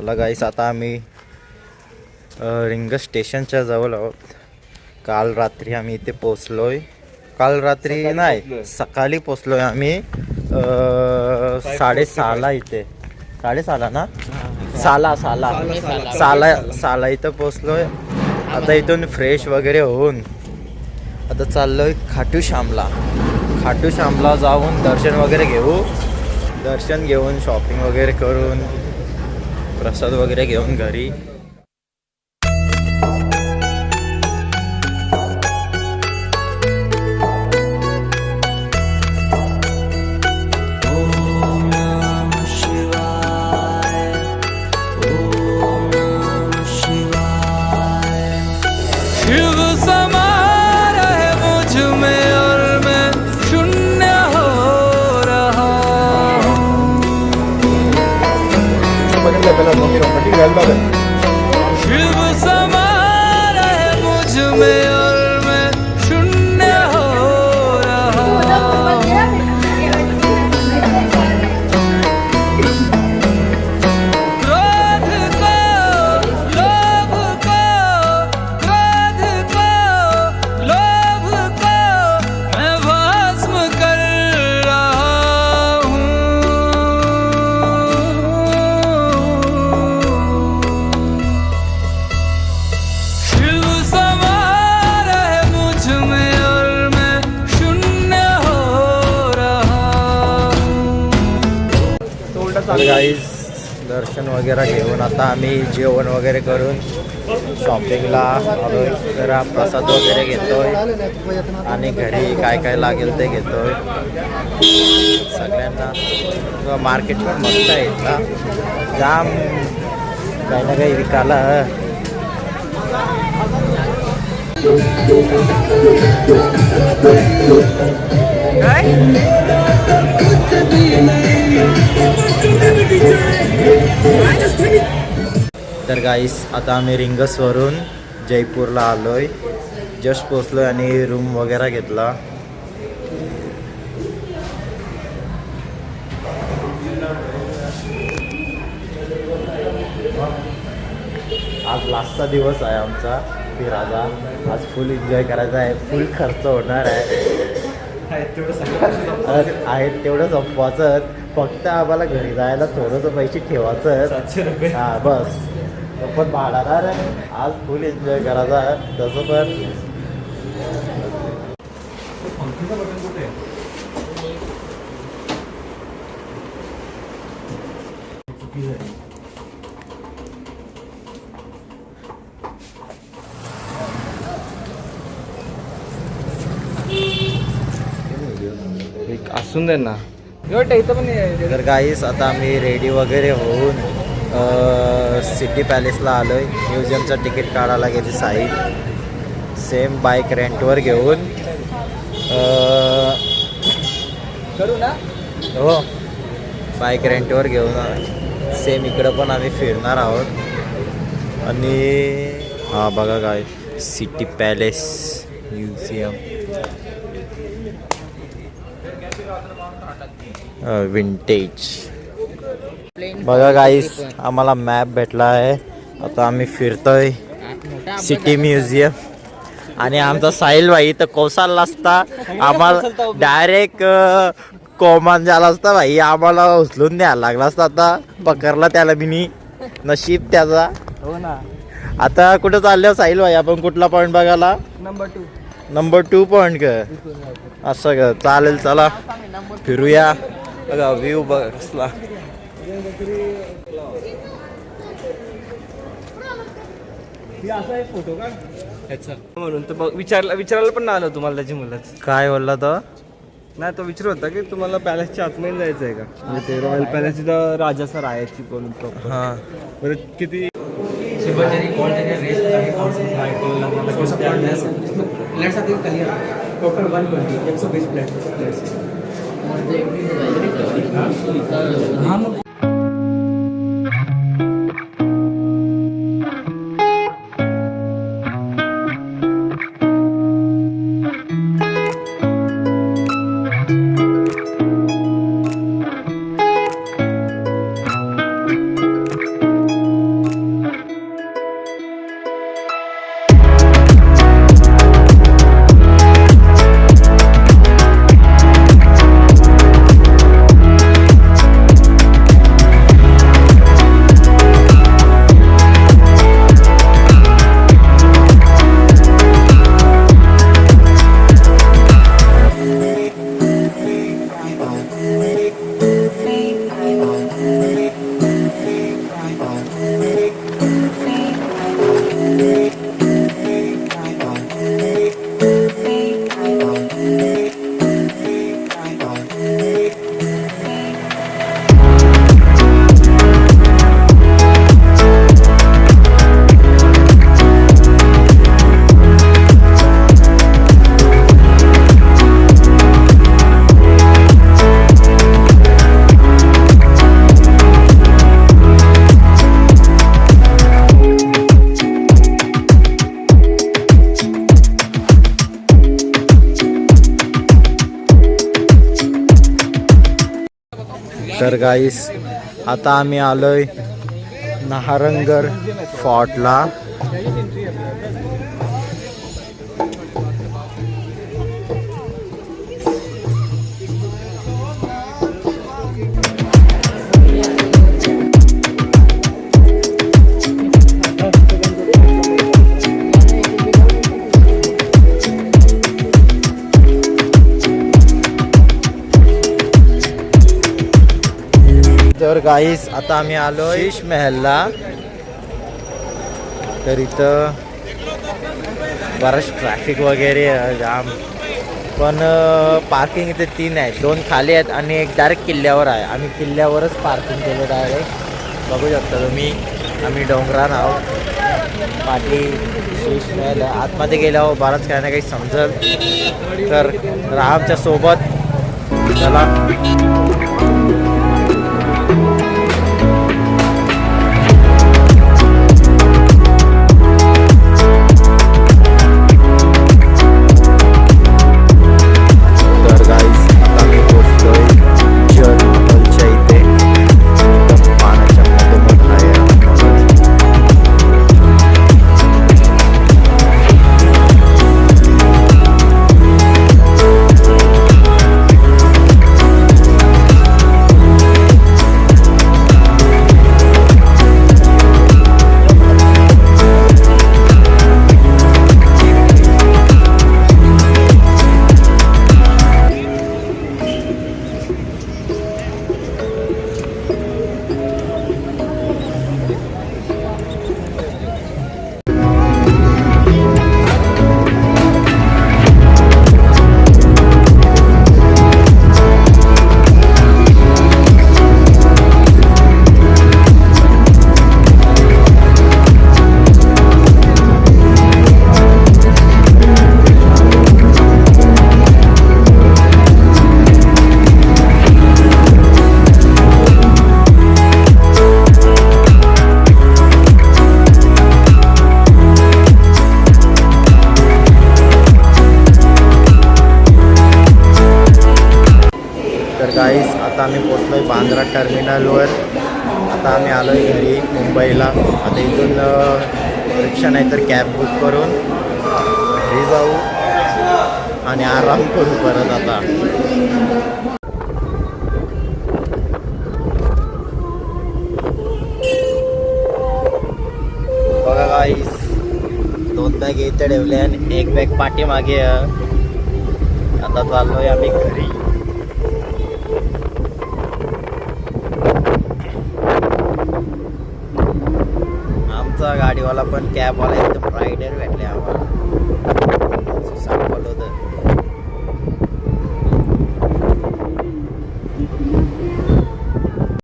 चला गाईस, आता आम्ही रिंग स्टेशनच्या जवळ आहोत. काल रात्री आम्ही इथे पोचलोय. काल रात्री नाही, सकाळी पोचलोय आम्ही 6:30ला इथे. 6:30 ना, साला इथं पोचलोय. आता इथून फ्रेश वगैरे होऊन आता चाललोय खाटू श्यामला जाऊन दर्शन वगैरे घेऊ. दर्शन घेऊन शॉपिंग वगैरे करून प्रसाद वगैरे घेऊन घरी. शिव समा रहे मुझ में और मैं शून्य हो रहा हूँ. क्रोध को लोभ को, क्रोध को लोभ को मैं भस्म कर रहा हूँ. शिव समा रहे मुझ में और मैं शून्य हो रहा हूँ. गाईज, दर्शन वगैरे घेऊन आता आम्ही जेवण वगैरे करून शॉपिंगला आलोय. जरा प्रसाद वगैरे घेतोय आणि घरी काय काय लागेल ते घेतोय. सगळ्यांना मार्केट पण मस्त आहे ना, जाम काही ना काही विकायला. तर गाईस, आता आम्ही रिंगसवरून जयपूरला आलोय. जस्ट पोचलोय आणि रूम वगैरे घेतला. आज लास्टचा दिवस आहे आमचा फिरायचा. आज फुल एन्जॉय करायचा आहे, फुल खर्च होणार आहे. आहेत तेवढं संपवायचं, फक्त आम्हाला घरी जायला थोडंसं पैसे ठेवायचं. 700 रुपये, हां बस. पण भाडणार आज फुल एन्जॉय करायचा. तसं पण असून दे ना. तर गाईस, आता आम्ही रेडी वगैरे होऊन सिटी पॅलेसला आलोय. म्युझियमचं तिकीट काढायला गेली साई. सेम बाईक रेंटवर घेऊन करू ना. हो, बाईक रेंटवर घेऊन सेम इकडं पण आम्ही फिरणार आहोत. आणि हा बघा काय, सिटी पॅलेस म्युझियम, विंटेज. बघा गाईस, आम्हाला मॅप भेटला आहे. आता आम्ही फिरतोय सिटी म्युझियम. आणि आमचा साहिल भाई तर कोसाला असता, आम्हाला डायरेक्ट कोमान झाला असता भाई. आम्हाला उचलून द्यायला लागला असता. आता पकडला त्याला मी, नशीब त्याचा. हो ना. आता कुठं चाललो साहिल भाई आपण? कुठला पॉईंट बघायला? नंबर 2 पॉईंट का? असं का? चालेल, चला फिरूया. बघा व्ह्यू बघा. फोटो का म्हणून तर विचारायला पण नाही आलं तुम्हाला त्याची मुलंच. काय बोलला तो? नाही, तो विचार होता की तुम्हाला पॅलेसच्या आतमध्ये जायचं आहे का, म्हणजे ते रॉयल पॅलेस तिथं राजाचा राहायची कोण प्रॉपर. हां, बरं किती टोटल 120 120 फ्लॅट. तर गाईस आता आम्ही आलोय नाहरंगर फोर्टला. तर गाईस आता आम्ही आलोय शीश महलला. तर इथं बरंच ट्रॅफिक वगैरे जाम, पण पार्किंग इथे 3 आहेत, 2 खाली आहेत आणि एक डायरेक्ट किल्ल्यावर आहे. आम्ही किल्ल्यावरच पार्किंग केलं डायरेक्ट. बघू शकता तुम्ही, आम्ही डोंगरात आहोत. पाठी शीश महल आहे. आतमध्ये गेल्यावर बराच काही ना काही समजल. तर राहा आमच्या सोबत. चला. गाईस आता आम्ही पोचलोय बांद्रा टर्मिनलवर. आता आम्ही आलोय घरी मुंबईला. आता इथून रिक्षा नाही तर कॅब बुक करून घरी जाऊ आणि आराम करू परत. आता बघा गाईस, 2 बॅग इथे ठेवले आणि 1 बॅग पाठीमागे. आता चाललोय आम्ही घरी. गाडीवाला पण कॅबवाला एकदम रायडर भेटले आम्हाला.